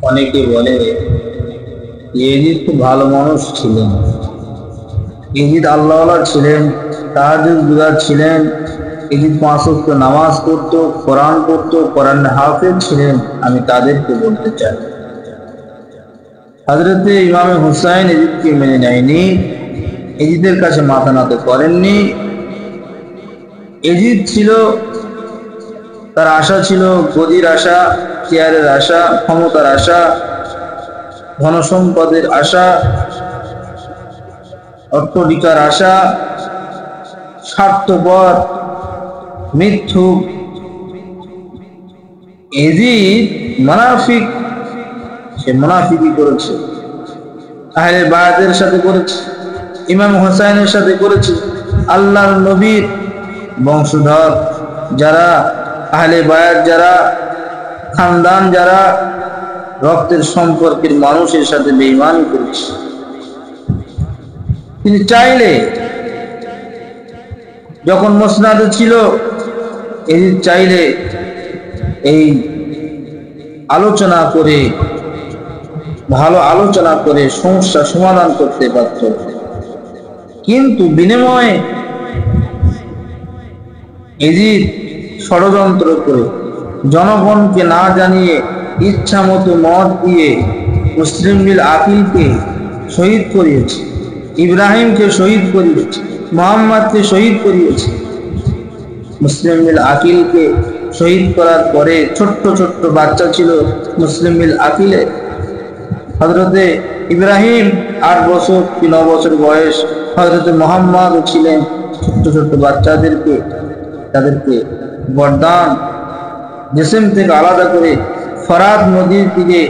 অনেকে বলে ইয়াজিদ খুব ভালো মানুষ ছিলেন, ইয়াজিদ আল্লাহওয়ালা ছিলেন, তাহাজ্জুদ গুজার ছিলেন, ইয়াজিদ 5 ওয়াক্ত নামাজ পড়তো, কোরআন পড়তো, কোরআন হাফেজ ছিলেন। আমি তাদেরকে বলতে চাই, হযরতে ইমামে হুসাইন ইয়াজিদকে মেনে নেয়নি, ইয়াজিদের কাছে মাথা নত করেননি। ইয়াজিদ ছিল, তার আশা ছিল গদির আশা, চেয়ারের আশা, ক্ষমতার আশা, ধনসম্পদের আশা, অট্টালিকার আশা, স্বার্থপর, মিথ্যুক। ইয়াজিদ মুনাফিক, সে মুনাফিকি করেছে, আহলে বায়াতের সাথে করেছে, ইমাম হুসাইনের সাথে করেছে। আল্লাহর নবীর বংশধর যারা, আহলে বায়াত যারা, খানদান যারা, রক্তের সম্পর্কের মানুষের সাথে বেঈমানি করেছে। তিনি চাইলে, যখন মুসনাদে ছিল, ইয়াজিদ চাইলে এই আলোচনা করে, ভালো আলোচনা করে সমস্যা সমাধান করতে পারত, কিন্তু বিনিময়ে ইয়াজিদ ষড়যন্ত্র করে, জনগণকে না জানিয়ে ইচ্ছা মতো মত দিয়ে মুসলিম বিল আকিলকে শহীদ করিয়েছে, ইব্রাহিমকে শহীদ করিয়েছে, মুহাম্মদকে শহীদ করিয়েছে। মুসলিম বিল আকিলকে শহীদ করার পরে ছোট্ট ছোট্ট বাচ্চা ছিল মুসলিম বিল আকিলে। হযরতে ইব্রাহিম 8 বছর কি 9 বছর বয়স, হযরতে মুহাম্মদ ছিলেন ছোট্ট ছোট্ট বাচ্চাদেরকে, তাদেরকে বরদান জিসম থেকে আলাদা করে ফরাত নদীর দিকে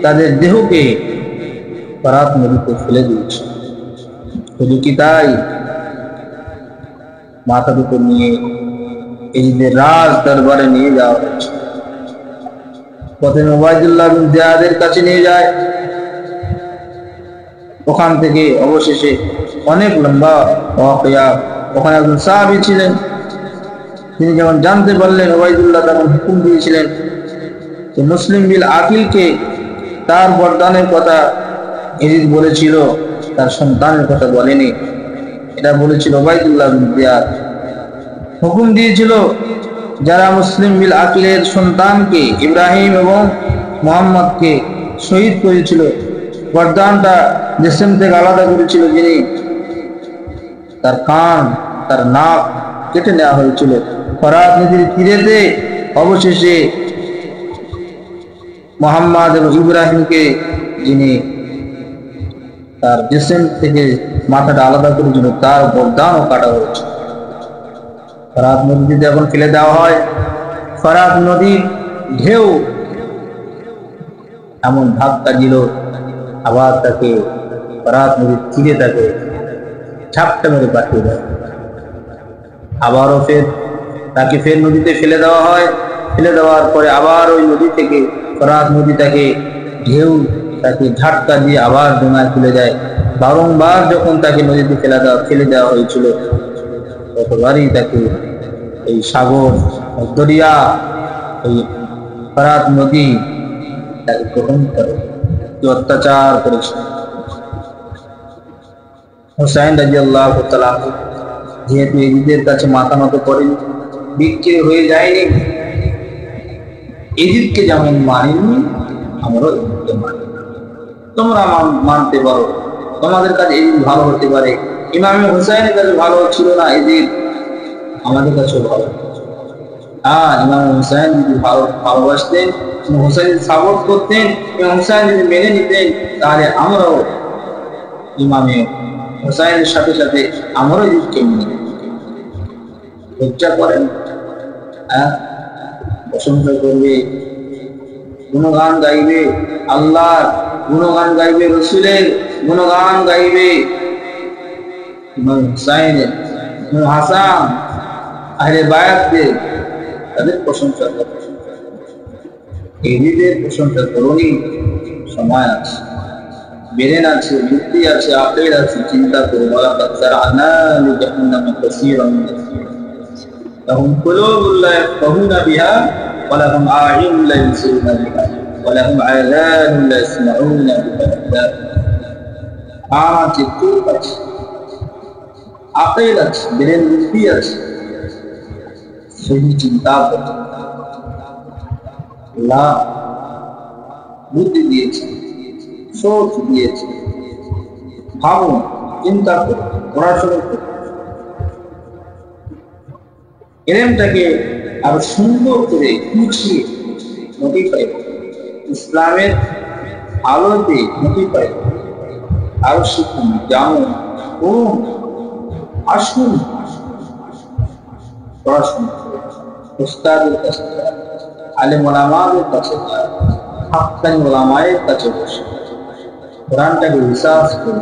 তাদের দেহকে ফরাত নদীতে ফেলে দিয়েছে। শুধু কি তাই, মাথার উপর নিয়ে ইয়াজিদের রাজ দরবারে নিয়ে যাওয়া হয়েছে। প্রথমে উবাইদুল্লাহ বিন জিয়াদের কাছে নিয়ে যায়, ওখান থেকে অবশেষে অনেক লম্বা ওয়াকিয়া। ওখানে একজন সাহাবী ছিলেন, তিনি যখন জানতে পারলেন, উবাইদুল্লাহ তখন হুকুম দিয়েছিলেন যে মুসলিম বিল আকিলকে তার বরদানের কথা ইয়াজিদ বলেছিল, তার সন্তানের কথা বলেনি, এটা বলেছিল উবাইদুল্লাহ বিন জিয়াদ। হুকুম দিয়েছিল যারা মুসলিম বিল আকিলের সন্তানকে ইব্রাহিম এবং মুহাম্মদকে শহীদ করেছিল, বরদানটা জিসম থেকে আলাদা করেছিল যিনি, তার কান, তার নাক কেটে নেওয়া হয়েছিল। ফরাত নদীর তীরেতে অবশেষে মুহাম্মদ এবং ইব্রাহিমকে, যিনি তার জিসম থেকে মাথাটা আলাদা করেছিল, তার বরদানও কাটা হয়েছে। ফরাত নদীতে যখন ফেলে দেওয়া হয়, ফরাত নদীর ঢেউ এমন ধাক্কা দিল, আবার তাকে ফরাত নদীর তীরে তাকে ঝাপটা মেরে পাঠিয়ে দেয়। আবারও তাকে ফের নদীতে ফেলে দেওয়া হয়। ফেলে দেওয়ার পরে আবার ওই নদী থেকে, ফরাত নদী তাকে ঢেউ, তাকে ঝাটকা দিয়ে আবার ডোঙায় তুলে দেয়। বারংবার যখন তাকে নদীতে ফেলে দেওয়া হয়েছিল, ততবারই তাকে এই সাগর, দরিয়া, এই ফরাত নদী তাকে গ্রহণ করে, কি অত্যাচার করেছে। হুসাইন রাদিয়াল্লাহু তাআলা যেহেতু ইয়াজিদের কাছে মাথা নত করেনি, বিক্রি হয়ে যায়নি, ইয়াজিদকে যেমন মানেননি, আমরাও ইয়াজিদকে মানি। তোমরা মানতে পারো, তোমাদের কাছে ইয়াজিদ ভালো হতে পারে, ইমামে হুসাইনের কাছে ভালো ছিল না ইয়াজিদ, আমাদের কাছেও ভালো। ইমাম হুসাইন যদি ভালোবাসতেন, হুসাইন সাপোর্ট করতেন, এবং হুসাইন যদি মেনে নিতেন, তাহলে আমরাও ইমামে হুসাইনের সাথে সাথে আমরাও ইয়াজিদকে মেনে নিতাম। লজ্জা করেন, প্রশংসা করবে, গুণগান গাইবে, আল্লাহর গুণগান গাইবে, রসুলের গুণগান গাইবে, ইমাম হুসাইনের, ইমাম হাসান, আহলে বায়াতদের, তাদের প্রশংসা করবে। ইয়াজিদের প্রশংসা করুনি, সময় আছে, ব্রেন আছে, বুদ্ধি আছে, আকল আছে, চিন্তা করো। ওয়ালাকাদ যারা'না লিজাহান্নামা কাসীরাম লাহুম কুলুবুন লা ইয়াফকাহুনা বিহা ওয়া লাহুম আ'য়ুনুন লা ইবসিরুনা বিহা ولهم آذان لا يسمعون بها আছে, চোখ আছে, আকল আছে, ব্রেন বুদ্ধি আছে, সেই চিন্তা করে আল্লাহ বুদ্ধি দিয়েছে, সোচ দিয়েছে। ভাবুন, চিন্তা করুন, পড়াশোনা করুন, এলেমটাকে আরো সুন্দর করে গুছিয়ে মডিফাই ইসলামের আলোতে মডিফাই আরো শিখুন, জানুন, করুন, আসুন, পড়াশোনা উস্তাদের কাছে, আলেম ওলামাদের কাছে, হাক্কানি ওলামায়ের কাছে বসে কোরআনটাকে রিসার্চ করে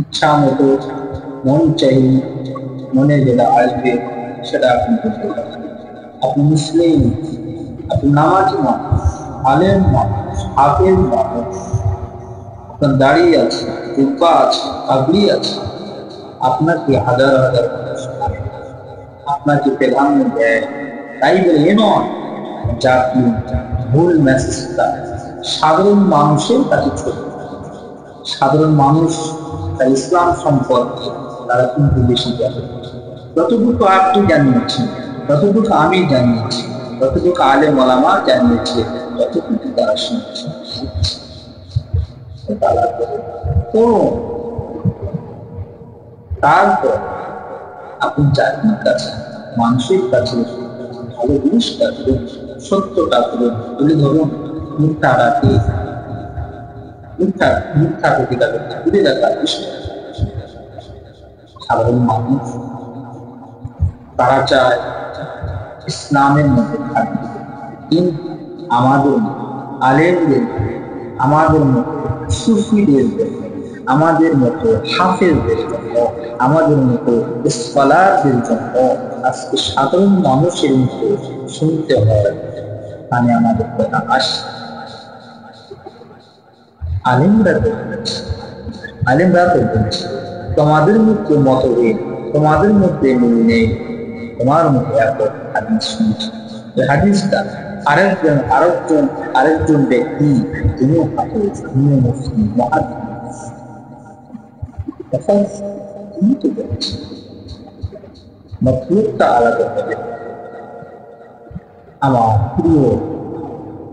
ইচ্ছা মতো মন চাই, মনে যেটা আসবে সেটা আপনি করতে পারেন। আপনি মুসলিম, আপনি নামাজি মানুষ, আলেম মানুষ, হাফেজ মানুষ, আপনার দাড়ি আছে, জুব্বা আছে, পাগড়ি আছে, আপনাকে হাজার হাজার মানুষ আপনাকে প্রাধান্য দেয়, তাই বলে এ নয় জাতি ভুল মেসেজটা সাধারণ মানুষের কাছে ছোট। সাধারণ মানুষ তার ইসলাম সম্পর্কে তারা কিন্তু বেশি জানে। যতটুকু আপনি জানিয়েছেন, যতটুকু আমি জানিয়েছি, যতটুকু আলেম ওলামা জানিয়েছে, ততটুকু তারা শুনছে। তারপর আপনি জাতির কাছে, মানুষের কাছে ভালো জিনিসটা করুন, সত্যটা করুন, তুলে ধরুন, মিথ্যাটাকে মিথ্যা প্রতিকারে ঘুরে দেখার বিষয়। সাধারণ মানুষ তারা চায় ইসলামের মধ্যে থাকবে, কিন্তু আমাদের আলেমদের, আমাদের মতো সুফিদের জন্য, আমাদের মতো হাফেজদের জন্য, আমাদের মতো স্কলারদের জন্য আজকে সাধারণ মানুষের মতো শুনতে হয়, মানে আমাদের কথা আসে। আলেমরা তো বলছে তোমাদের মধ্যে মতভেদ, তোমাদের মধ্যে মিল নেই, তোমার মধ্যে এত হাদিস শুনছি। হাদিসটা আরেকজন ব্যক্তি, তিনিও হাফেজ, তিনিও মুসলিম মুহাদ্দিস, তিনি তো বলছে মতলবটা আলাদা হবে।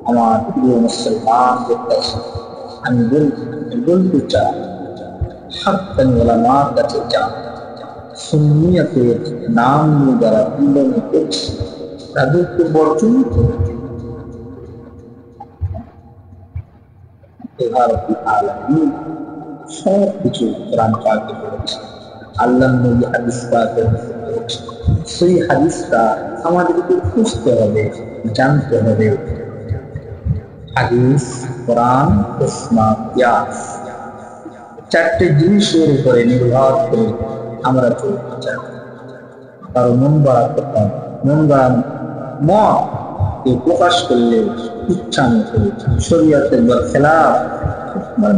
আমার প্রিয় মুসলমানদের কাছে আমি বলতে চাই, হাক্কানি ওলামার কাছে যান, সুন্নিয়তের নাম নিয়ে যারা বিলম্ব করছে তাদেরকে বর্জন করুন। সব কিছু কোরআন পাকে বলেছে, আল্লাহ নবী হাদিস পাকে বলেছে। সেই হাদিসটা আমাদেরকে খুঁজতে হবে, জানতে হবে। হাদিস, কোরআন, ইসলাম, কিয়াস, চারটে জিনিসের উপরে নির্ভর করে আমরা চলতে চাই। কারো মন গড়া কথা, মন গড়া মত প্রকাশ করলে ইচ্ছা মতো শরীয়তের খেলাফ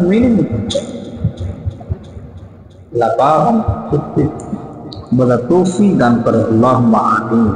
মেনে নিতে চাই। আল্লাহ পাক আমাদের প্রত্যেককে বলা তৌফিক দান করে। আল্লাহুম্মা আমিন।